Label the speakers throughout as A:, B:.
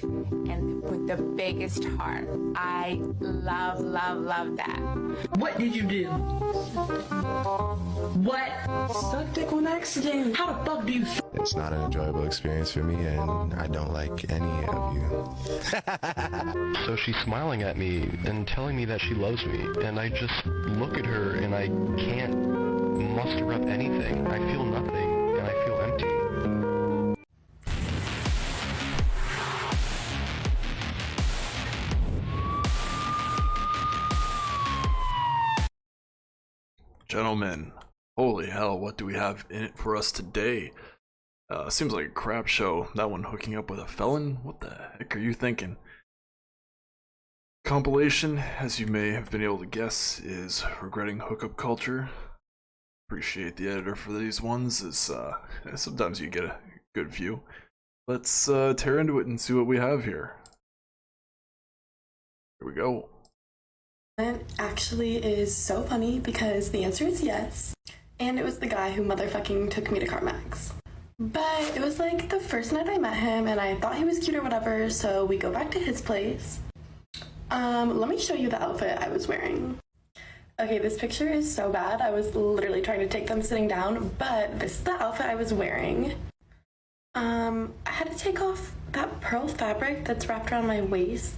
A: and with the biggest heart. I love, love, love that.
B: What did you do? What? Suck dick on accident. How the fuck do you?
C: It's not an enjoyable experience for me, and I don't like any of you.
D: So she's smiling at me and telling me that she loves me, and I just look at her and I can't muster up anything. I feel nothing, and I feel empty.
E: Gentlemen, holy hell, what do we have in it for us today? Seems like a crap show. That one hooking up with a felon? What the heck are you thinking? Compilation, as you may have been able to guess, is Regretting Hookup Culture. Appreciate the editor for these ones, as sometimes you get a good view. Let's tear into it and see what we have here. Here we go.
F: It actually is so funny because the answer is yes. And it was the guy who motherfucking took me to CarMax. But it was like the first night I met him and I thought he was cute or whatever, so we go back to his place. Let me show you the outfit I was wearing. Okay, this picture is so bad. I was literally trying to take them sitting down, but this is the outfit I was wearing. I had to take off that pearl fabric that's wrapped around my waist,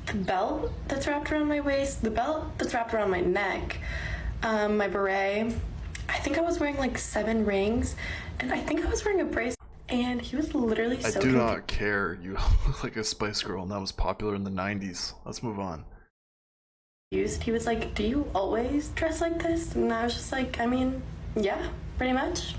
F: the belt that's wrapped around my waist, the belt that's wrapped around my neck, my beret. I think I was wearing like 7 rings, and I think I was wearing a bracelet, and he was literally so
E: I do not care. You look like a Spice Girl, and that was popular in the 90s. Let's move on.
F: He was like, do you always dress like this? And I was just like, I mean, yeah, pretty much.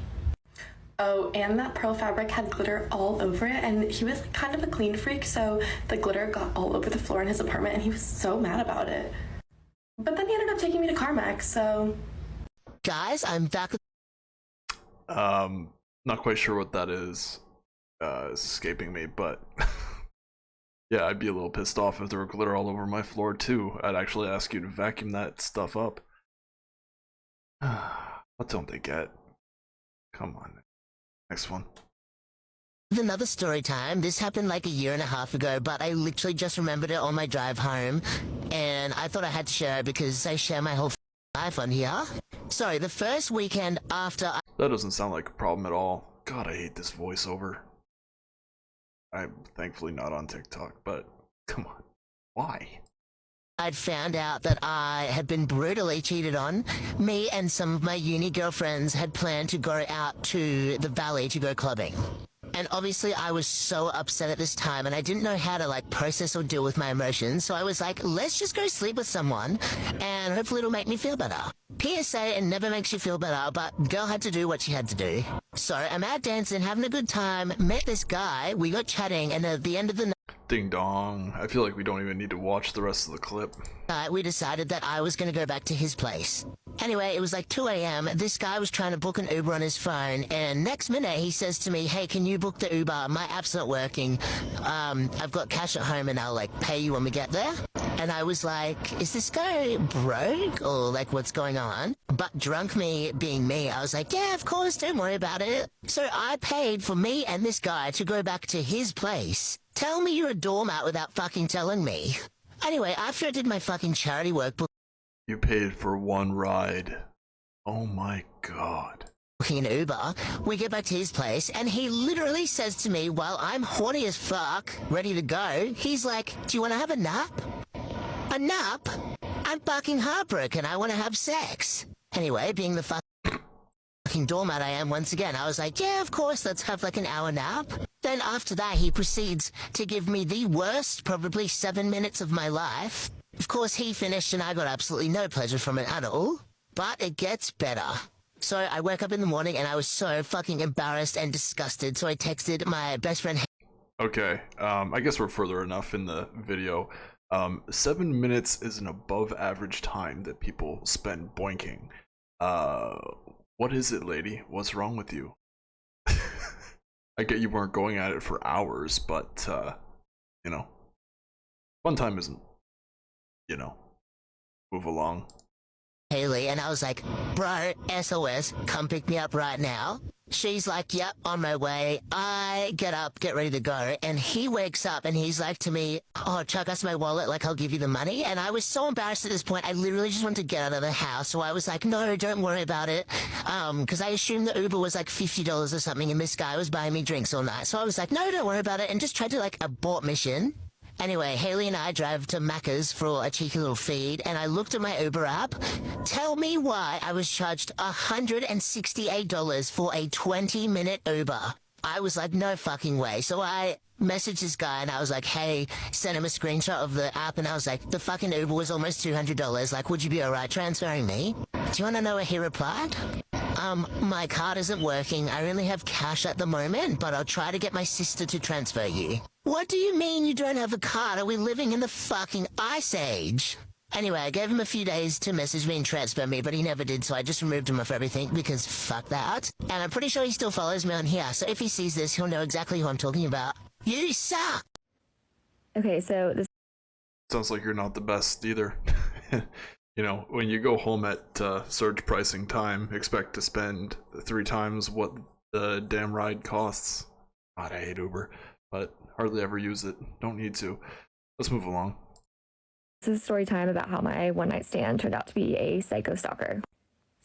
F: Oh, and that pearl fabric had glitter all over it, and he was like kind of a clean freak, so the glitter got all over the floor in his apartment, and he was so mad about it. But then he ended up taking me to CarMax, so...
G: Guys, I'm back.
E: Not quite sure what that is. It's escaping me, but... yeah, I'd be a little pissed off if there were glitter all over my floor, too. I'd actually ask you to vacuum that stuff up. What don't they get? Come on. Next one.
G: Another story time. This happened like a year and a half ago, but I literally just remembered it on my drive home, and I thought I had to share it because I share my whole life on here. Sorry, the first weekend after
E: That doesn't sound like a problem at all. God, I hate this voiceover. I'm thankfully not on TikTok, but come on. Why?
G: I'd found out that I had been brutally cheated on, me and some of my uni girlfriends had planned to go out to the valley to go clubbing. And obviously I was so upset at this time, and I didn't know how to like process or deal with my emotions, so I was like, let's just go sleep with someone and hopefully it'll make me feel better. PSA, it never makes you feel better, but girl had to do what she had to do. So I'm out dancing, having a good time, met this guy, we got chatting, and at the end of the night,
E: Ding dong. I feel like we don't even need to watch the rest of the clip.
G: we decided that I was going to go back to his place. Anyway, it was like 2 a.m. This guy was trying to book an Uber on his phone, and next minute he says to me, hey, can you book the Uber? My app's not working. I've got cash at home and I'll like pay you when we get there. And I was like, is this guy broke? Or like, what's going on? But drunk me being me, I was like, yeah, of course, don't worry about it. So I paid for me and this guy to go back to his place. Tell me you're a doormat without fucking telling me. Anyway, after I did my fucking charity work
E: You paid for one ride. Oh my god.
G: booking an Uber, we get back to his place, and he literally says to me while I'm horny as fuck, ready to go, he's like, do you want to have a nap? A nap? I'm fucking heartbroken, I want to have sex. Anyway, being the fucking doormat I am once again, I was like, yeah, of course, let's have like an hour nap. Then after that, he proceeds to give me the worst, probably 7 minutes of my life. Of course, he finished and I got absolutely no pleasure from it at all. But it gets better. So I woke up in the morning and I was so fucking embarrassed and disgusted, so I texted my best friend.
E: Okay, I guess we're further enough in the video. 7 minutes is an above average time that people spend boinking. What is it, lady? What's wrong with you? I get you weren't going at it for hours, but, you know, one time isn't, you know, move along.
G: Haley, and I was like, bro, SOS, come pick me up right now. She's like, yep, on my way. I get up, get ready to go. And he wakes up and he's like to me, oh, Chuck, that's my wallet. Like, I'll give you the money. And I was so embarrassed at this point. I literally just wanted to get out of the house. So I was like, no, don't worry about it. Because I assumed the Uber was like $50 or something. And this guy was buying me drinks all night. So I was like, no, don't worry about it. And just tried to like abort mission. Anyway, Haley and I drive to Macca's for a cheeky little feed, and I looked at my Uber app. Tell me why I was charged $168 for a 20-minute Uber. I was like, no fucking way. So I messaged this guy, and I was like, hey, sent him a screenshot of the app, and I was like, the fucking Uber was almost $200. Like, would you be alright transferring me? Do you want to know what he replied? My card isn't working. I only have cash at the moment, but I'll try to get my sister to transfer you. What do you mean you don't have a card? Are we living in the fucking ice age? Anyway, I gave him a few days to message me and transfer me, but he never did, so I just removed him off everything because fuck that. And I'm pretty sure he still follows me on here, so if he sees this, he'll know exactly who I'm talking about. You suck!
H: Okay, so this
E: Sounds like you're not the best either. You know, when you go home at surge pricing time, expect to spend 3 times what the damn ride costs. God, I hate Uber, but hardly ever use it. Don't need to. Let's move along.
H: is a story time about how my one night stand turned out to be a psycho stalker.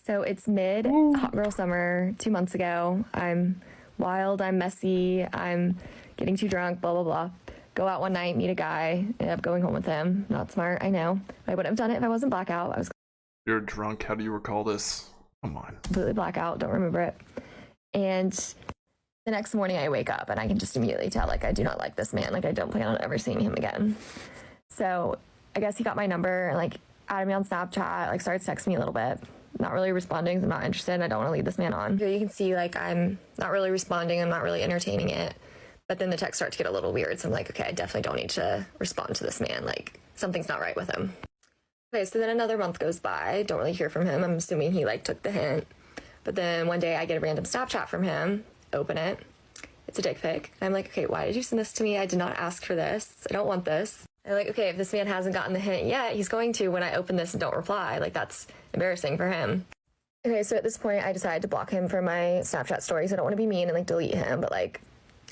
H: So it's mid hot girl summer 2 months ago. I'm wild, I'm messy, I'm getting too drunk, blah, blah, blah. Go out one night, meet a guy, end up going home with him. Not smart, I know. I wouldn't have done it if I wasn't blackout. I was
E: You're drunk. How do you recall this? Come on.
H: completely blackout, don't remember it. And the next morning I wake up and I can just immediately tell, like, I do not like this man. Like, I don't plan on ever seeing him again. So I guess he got my number and, like, added me on Snapchat, like, started texting me a little bit. Not really responding. I'm not interested. I don't want to lead this man on. Here you can see, like, I'm not really responding. I'm not really entertaining it. But then the texts start to get a little weird. So I'm like, okay, I definitely don't need to respond to this man. Like, something's not right with him. Okay, so then another month goes by. Don't really hear from him. I'm assuming he, like, took the hint. But then one day I get a random Snapchat from him. Open it. It's a dick pic. I'm like, okay, why did you send this to me? I did not ask for this. I don't want this. I'm like, okay, if this man hasn't gotten the hint yet, he's going to when I open this and don't reply. Like, that's embarrassing for him. Okay, so at this point, I decided to block him from my Snapchat stories. I don't want to be mean and, like, delete him, but, like,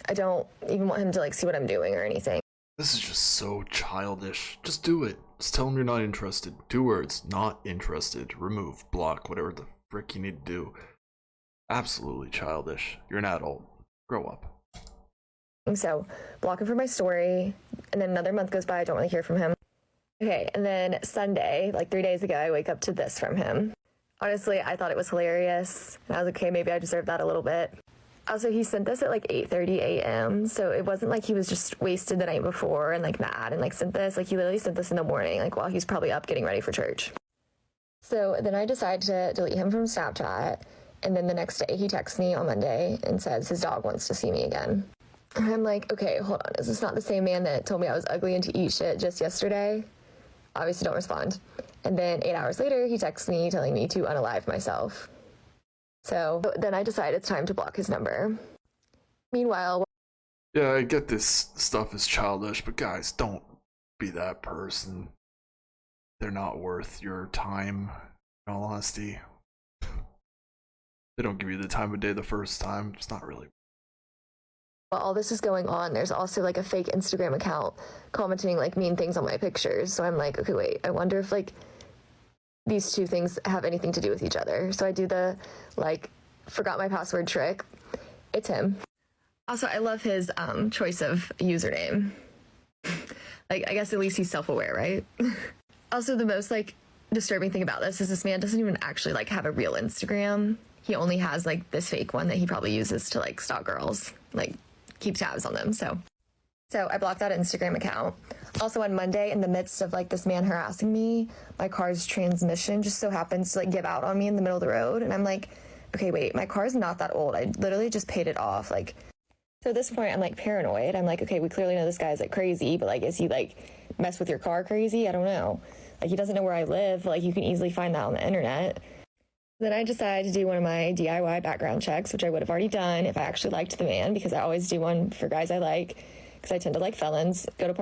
H: I don't even want him to, like, see what I'm doing or anything.
E: This is just so childish. Just do it. Just tell him you're not interested. 2 words. Not interested. Remove. Block. Whatever the frick you need to do. Absolutely childish. You're an adult. Grow up.
H: So, block him from my story, and then another month goes by, I don't really hear from him. Okay, and then Sunday, like 3 days ago, I wake up to this from him. Honestly, I thought it was hilarious, and I was like, okay, maybe I deserve that a little bit. Also, he sent this at like 8:30 a.m., so it wasn't like he was just wasted the night before and like mad and like sent this. Like, he literally sent this in the morning, like while he's probably up getting ready for church. So then I decided to delete him from Snapchat, and then the next day he texts me on Monday and says his dog wants to see me again. And I'm like, okay, hold on. Is this not the same man that told me I was ugly and to eat shit just yesterday? Obviously don't respond. And then 8 hours later, he texts me telling me to unalive myself. So then I decide it's time to block his number. Meanwhile...
E: Yeah, I get this stuff is childish, but guys, don't be that person. They're not worth your time, in all honesty. They don't give you the time of day the first time. It's not really...
H: While all this is going on, there's also like a fake Instagram account commenting like mean things on my pictures. So I'm like, okay, wait, I wonder if like these two things have anything to do with each other. So I do the like forgot my password trick. It's him. Also, I love his choice of username. Like, I guess at least he's self-aware, right? Also, the most like disturbing thing about this man doesn't even actually like have a real Instagram. He only has like this fake one that he probably uses to like stalk girls, like keep tabs on them. So I blocked that Instagram account. Also on Monday, in the midst of like this man harassing me, my car's transmission just so happens to like give out on me in the middle of the road. And I'm like, okay, wait, my car's not that old. I literally just paid it off. Like, so at this point I'm like paranoid. I'm like, okay, we clearly know this guy's like crazy, but like, is he like mess with your car crazy? I don't know. Like, he doesn't know where I live. Like, you can easily find that on the internet. Then I decided to do one of my DIY background checks, which I would have already done if I actually liked the man, because I always do one for guys I like, because I tend to like felons. Go to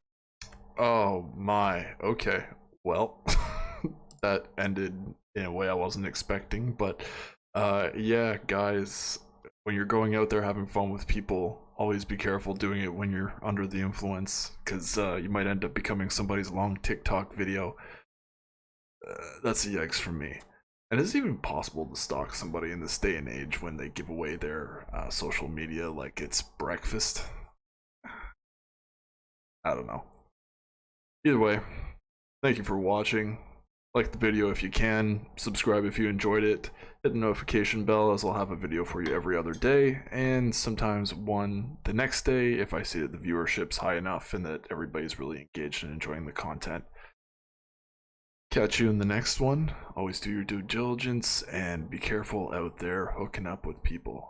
E: Oh my, okay. Well, that ended in a way I wasn't expecting, but yeah, guys, when you're going out there having fun with people, always be careful doing it when you're under the influence, because you might end up becoming somebody's long TikTok video. That's a yikes from me. And is it even possible to stalk somebody in this day and age when they give away their social media like it's breakfast? I don't know. Either way, thank you for watching. Like the video if you can, subscribe if you enjoyed it, hit the notification bell as I'll have a video for you every other day, and sometimes one the next day if I see that the viewership's high enough and that everybody's really engaged and enjoying the content. Catch you in the next one. Always do your due diligence and be careful out there hooking up with people.